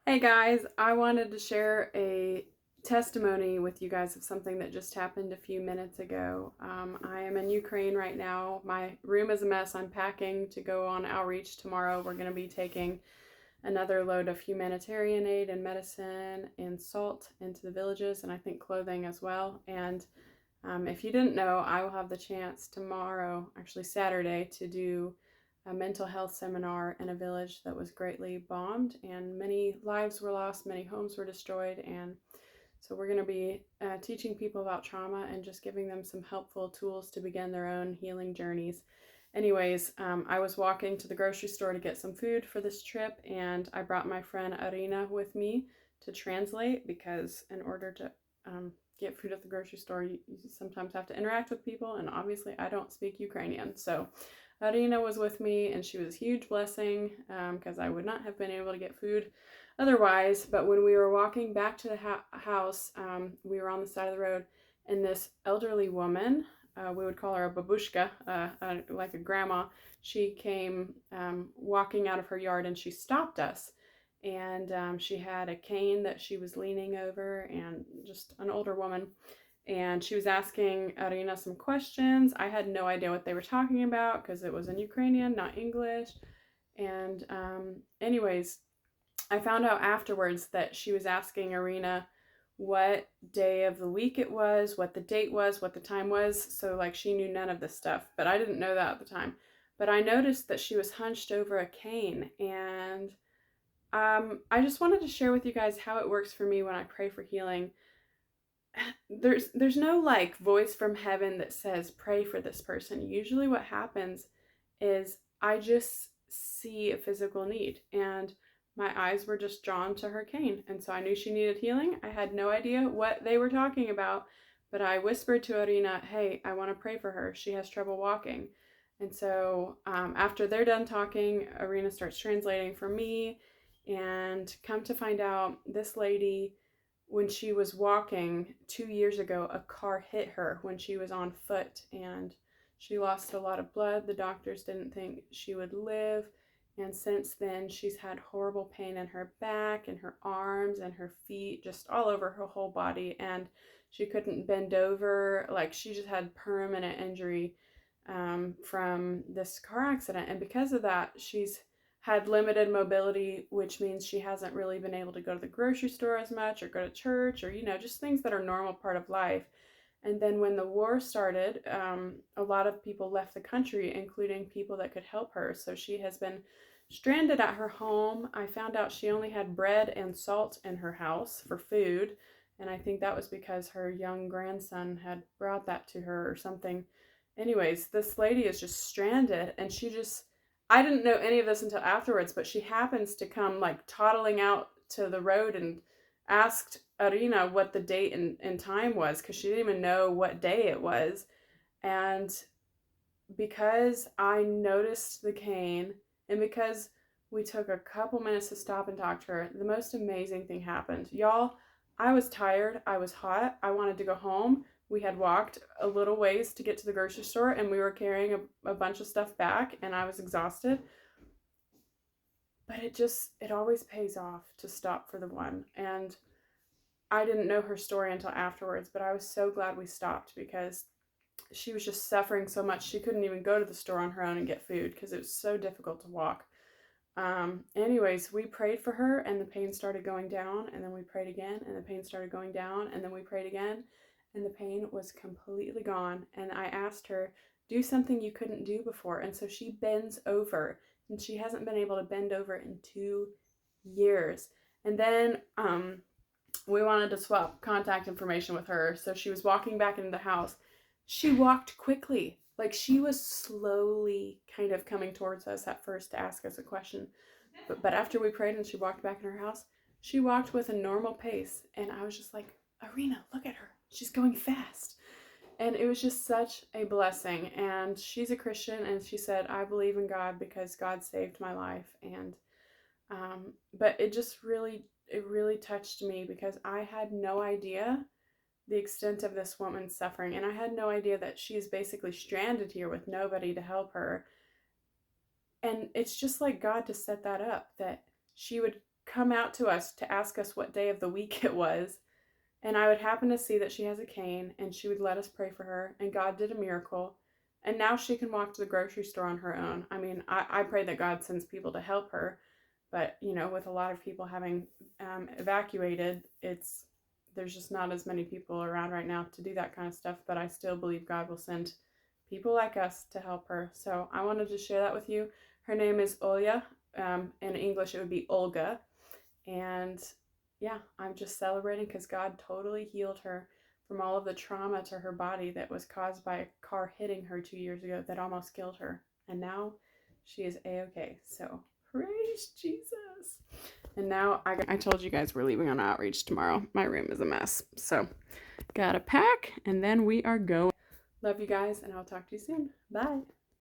Hey guys, I wanted to share a testimony with you guys of something that just happened a few minutes ago. I am in Ukraine right now. My room is a mess. I'm packing to go on outreach tomorrow. We're going to be taking another load of humanitarian aid and medicine and salt into the villages, and I think clothing as well. And if you didn't know, I will have the chance tomorrow, actually Saturday, to do a mental health seminar in a village that was greatly bombed, and many lives were lost, many homes were destroyed. And so we're going to be teaching people about trauma and just giving them some helpful tools to begin their own healing journeys. Anyways, I was walking to the grocery store to get some food for this trip, and I brought my friend Arina with me to translate because in order to get food at the grocery store, you sometimes have to interact with people, and obviously I don't speak Ukrainian. So Arina was with me, and she was a huge blessing because I would not have been able to get food otherwise. But when we were walking back to the house, we were on the side of the road, and this elderly woman, we would call her a babushka, like a grandma, she came walking out of her yard, and she stopped us. And she had a cane that she was leaning over, and just an older woman. And she was asking Arina some questions. I had no idea what they were talking about because it was in Ukrainian, not English. And anyways, I found out afterwards that she was asking Arina what day of the week it was, what the date was, what the time was. So, like, she knew none of this stuff, but I didn't know that at the time. But I noticed that she was hunched over a cane, and I just wanted to share with you guys how it works for me when I pray for healing. There's no like voice from heaven that says pray for this person. Usually what happens is I just see a physical need, and my eyes were just drawn to her cane, and so I knew she needed healing. I had no idea what they were talking about, but I whispered to Arina, hey, I want to pray for her, she has trouble walking. And so after they're done talking, Arina starts translating for me, and come to find out, this lady, when she was walking 2 years ago, a car hit her when she was on foot, and she lost a lot of blood. The doctors didn't think she would live. And since then, she's had horrible pain in her back and her arms and her feet, just all over her whole body. And she couldn't bend over. Like, she just had permanent injury from this car accident. And because of that, she's had limited mobility, which means she hasn't really been able to go to the grocery store as much or go to church or, just things that are normal part of life. And then when the war started, a lot of people left the country, including people that could help her. So she has been stranded at her home. I found out she only had bread and salt in her house for food. And I think that was because her young grandson had brought that to her or something. Anyways, this lady is just stranded, and I didn't know any of this until afterwards, but she happens to come like toddling out to the road and asked Arina what the date and time was, because she didn't even know what day it was. And because I noticed the cane, and because we took a couple minutes to stop and talk to her, the most amazing thing happened. Y'all, I was tired, I was hot, I wanted to go home. We had walked a little ways to get to the grocery store, and we were carrying a bunch of stuff back, and I was exhausted. But it always pays off to stop for the one. And I didn't know her story until afterwards, but I was so glad we stopped because she was just suffering so much. She couldn't even go to the store on her own and get food because it was so difficult to walk. Anyways, we prayed for her, and the pain started going down, and then we prayed again, and the pain started going down, and then we prayed again, and the pain was completely gone. And I asked her, do something you couldn't do before. And so she bends over, and she hasn't been able to bend over in 2 years. And then we wanted to swap contact information with her. So she was walking back into the house. She walked quickly. Like, she was slowly kind of coming towards us at first to ask us a question. But after we prayed and she walked back in her house, she walked with a normal pace. And I was just like, Arina, look at her. She's going fast. And it was just such a blessing. And she's a Christian, and she said, I believe in God because God saved my life. And but it really touched me because I had no idea the extent of this woman's suffering, and I had no idea that she's basically stranded here with nobody to help her. And it's just like God to set that up, that she would come out to us to ask us what day of the week it was. And I would happen to see that she has a cane, and she would let us pray for her, and God did a miracle. And now she can walk to the grocery store on her own. I mean, I pray that God sends people to help her, but with a lot of people having evacuated, there's just not as many people around right now to do that kind of stuff. But I still believe God will send people like us to help her. So I wanted to share that with you. Her name is Olya. In English, it would be Olga. And yeah, I'm just celebrating because God totally healed her from all of the trauma to her body that was caused by a car hitting her 2 years ago that almost killed her. And now she is A-okay. So praise Jesus. And now I told you guys we're leaving on outreach tomorrow. My room is a mess. So gotta pack, and then we are going. Love you guys, and I'll talk to you soon. Bye.